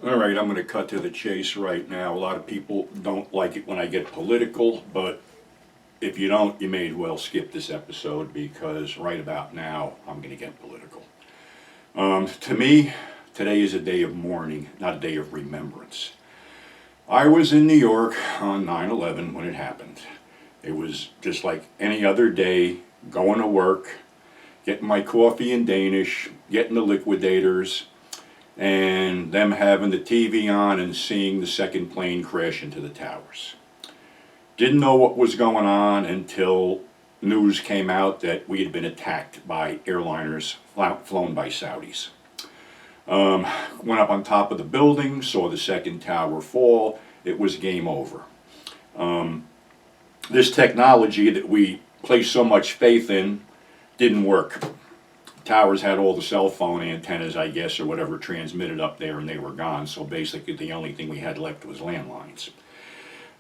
All right, I'm going to cut to the chase right now. A lot of people don't like it when I get political, but if you don't, you may as well skip this episode because right about now I'm going to get political. To me, today is a day of mourning, not a day of remembrance. I was in New York on 9/11 when it happened. It was just like any other day, going to work, getting my coffee in Danish, getting the liquidators, and them having the TV on and seeing the second plane crash into the towers. Didn't know what was going on until news came out that we had been attacked by airliners flown by Saudis. Went up on top of the building, saw the second tower fall. It was game over. This technology that we place so much faith in didn't work. Towers had all the cell phone antennas, I guess, or whatever, transmitted up there, and they were gone. So basically the only thing we had left was landlines.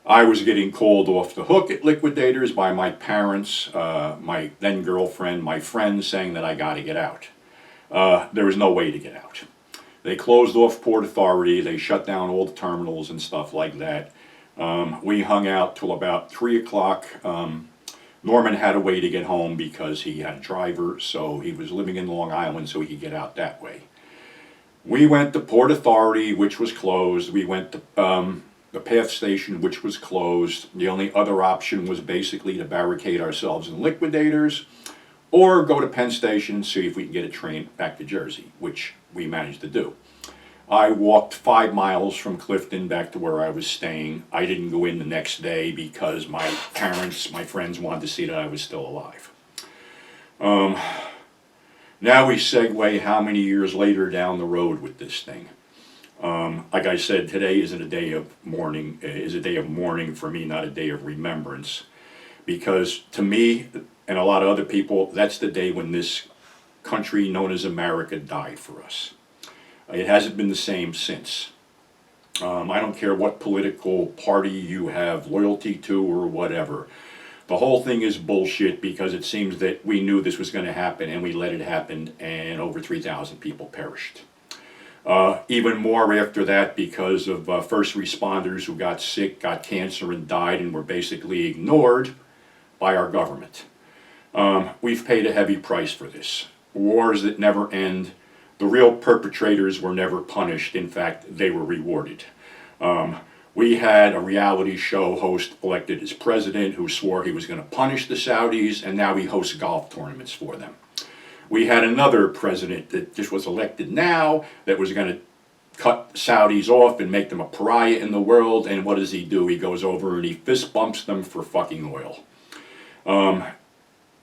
I was getting called off the hook at liquidators by my parents, my then girlfriend, my friends, saying that I got to get out. There was no way to get out. They closed off Port Authority. They shut down all the terminals and stuff like that. We hung out till about 3 o'clock. Norman had a way to get home because he had a driver, so he was living in Long Island so he could get out that way. We went to Port Authority, which was closed. We went to the PATH station, which was closed. The only other option was basically to barricade ourselves in liquidators or go to Penn Station and see if we can get a train back to Jersey, which we managed to do. I walked 5 miles from Clifton back to where I was staying. I didn't go in the next day because my parents, my friends wanted to see that I was still alive. Now we segue how many years later down the road with this thing. Like I said, today isn't a day of mourning. It is a day of mourning for me, not a day of remembrance. Because to me, and a lot of other people, that's the day when this country known as America died for us. It hasn't been the same since. I don't care what political party you have loyalty to or whatever. The whole thing is bullshit because it seems that we knew this was going to happen and we let it happen and over 3,000 people perished. Even more after that because of first responders who got sick, got cancer and died and were basically ignored by our government. We've paid a heavy price for this. Wars that never end. The real perpetrators were never punished. In fact, they were rewarded. We had a reality show host elected as president who swore he was going to punish the Saudis, and now he hosts golf tournaments for them. We had another president that just was elected now that was going to cut Saudis off and make them a pariah in the world, and what does he do? He goes over and he fist bumps them for fucking oil.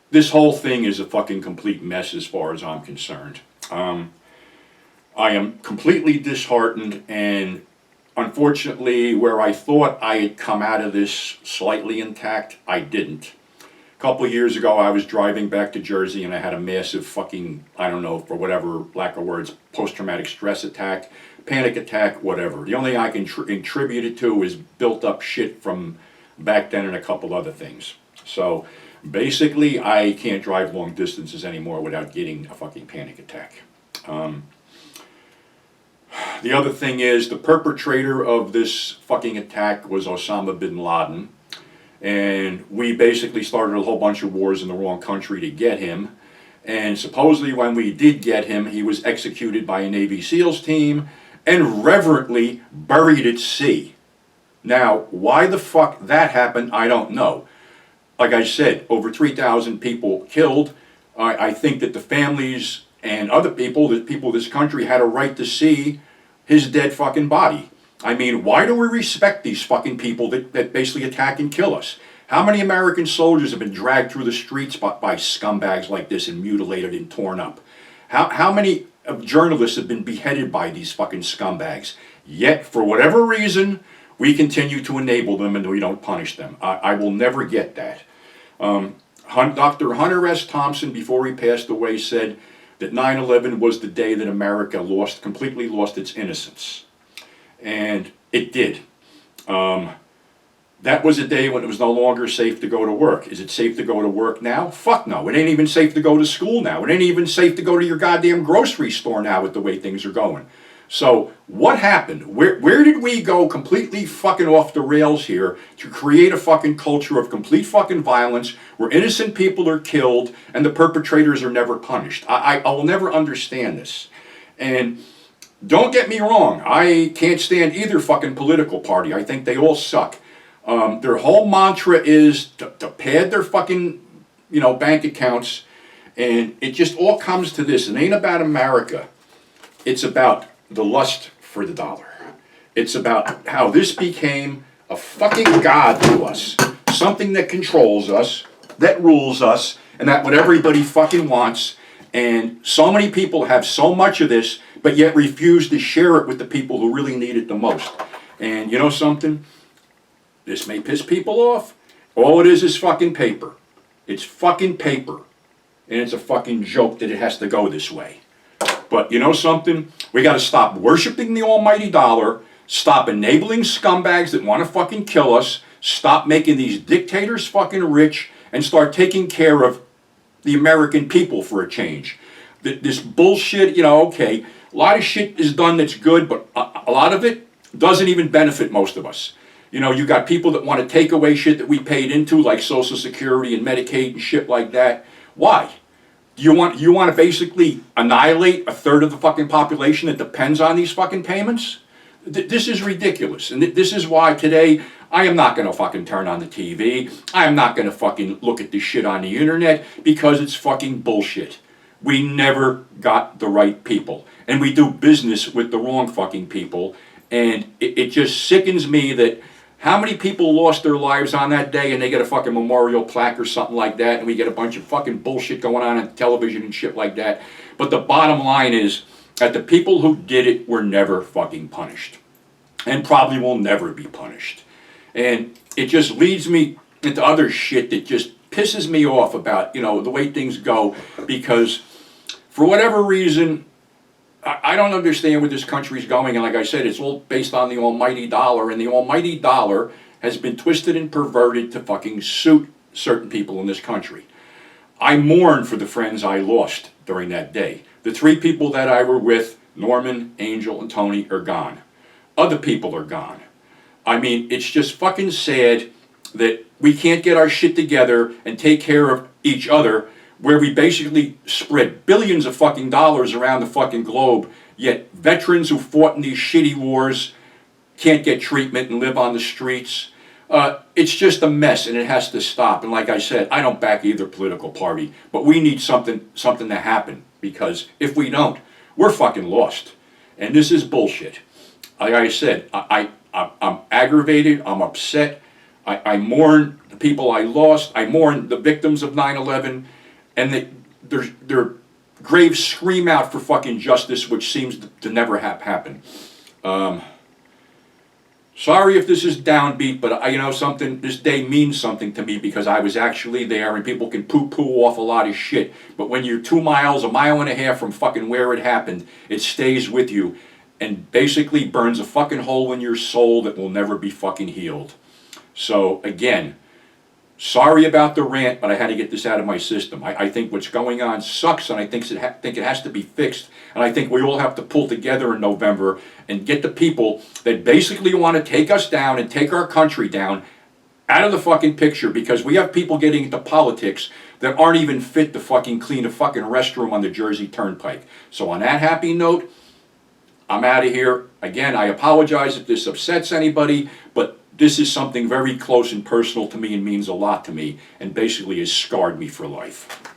This whole thing is a fucking complete mess as far as I'm concerned. I am completely disheartened, and unfortunately, where I thought I had come out of this slightly intact, I didn't. A couple of years ago, I was driving back to Jersey, and I had a massive fucking, I don't know, for whatever lack of words, post-traumatic stress attack, panic attack, whatever. The only thing I can attribute it to is built up shit from back then and a couple other things. So basically, I can't drive long distances anymore without getting a fucking panic attack. The other thing is the perpetrator of this fucking attack was Osama bin Laden, and we basically started a whole bunch of wars in the wrong country to get him, and supposedly when we did get him, he was executed by a Navy SEALs team and reverently buried at sea. Now, why the fuck that happened, I don't know. Like I said, over 3,000 people killed. I think that the families and other people, the people of this country, had a right to see his dead fucking body. I mean, why do we respect these fucking people that basically attack and kill us? How many American soldiers have been dragged through the streets by scumbags like this and mutilated and torn up? How many journalists have been beheaded by these fucking scumbags? Yet, for whatever reason, we continue to enable them and we don't punish them. I will never get that. Dr. Hunter S. Thompson, before he passed away, said that 9/11 was the day that America completely lost its innocence. And it did. That was a day when it was no longer safe to go to work. Is it safe to go to work now? Fuck no. It ain't even safe to go to school now. It ain't even safe to go to your goddamn grocery store now with the way things are going. So what happened? Where did we go completely fucking off the rails here to create a fucking culture of complete fucking violence where innocent people are killed and the perpetrators are never punished? I will never understand this. And don't get me wrong, I can't stand either fucking political party. I think they all suck. Their whole mantra is to pad their fucking, bank accounts, and it just all comes to this. It ain't about America. It's about the lust for the dollar. It's about how this became a fucking god to us. Something that controls us, that rules us, and that what everybody fucking wants. And so many people have so much of this, but yet refuse to share it with the people who really need it the most. And you know something? This may piss people off. All it is fucking paper. It's fucking paper. And it's a fucking joke that it has to go this way. But you know something? We got to stop worshiping the almighty dollar, stop enabling scumbags that want to fucking kill us, stop making these dictators fucking rich, and start taking care of the American people for a change. This bullshit, okay, a lot of shit is done that's good, but a lot of it doesn't even benefit most of us. You got people that want to take away shit that we paid into, like Social Security and Medicaid and shit like that. Why? You want to basically annihilate a third of the fucking population that depends on these fucking payments? This is ridiculous. And this is why today I am not going to fucking turn on the TV. I am not going to fucking look at this shit on the internet because it's fucking bullshit. We never got the right people. And we do business with the wrong fucking people. And it just sickens me that how many people lost their lives on that day and they get a fucking memorial plaque or something like that, and we get a bunch of fucking bullshit going on television and shit like that. But the bottom line is that the people who did it were never fucking punished. And probably will never be punished. And it just leads me into other shit that just pisses me off about, the way things go, because for whatever reason, I don't understand where this country's going, and like I said, it's all based on the almighty dollar, and the almighty dollar has been twisted and perverted to fucking suit certain people in this country. I mourn for the friends I lost during that day. The 3 people that I were with, Norman, Angel, and Tony, are gone. Other people are gone. I mean, it's just fucking sad that we can't get our shit together and take care of each other, where we basically spread billions of fucking dollars around the fucking globe, yet veterans who fought in these shitty wars can't get treatment and live on the streets. It's just a mess, and it has to stop. And like I said, I don't back either political party, but we need something to happen, because if we don't, we're fucking lost. And this is bullshit. Like I said, I'm aggravated, I'm upset, I mourn the people I lost, I mourn the victims of 9/11, and their graves scream out for fucking justice, which seems to never happen. Sorry if this is downbeat, but something, this day means something to me because I was actually there, and people can poo-poo off a lot of shit. But when you're 2 miles, 1.5 miles from fucking where it happened, it stays with you and basically burns a fucking hole in your soul that will never be fucking healed. So again, sorry about the rant, but I had to get this out of my system. I think what's going on sucks, and I think it has to be fixed. And I think we all have to pull together in November and get the people that basically want to take us down and take our country down out of the fucking picture, because we have people getting into politics that aren't even fit to fucking clean a fucking restroom on the Jersey Turnpike. So on that happy note, I'm out of here. Again, I apologize if this upsets anybody, but this is something very close and personal to me and means a lot to me, and basically has scarred me for life.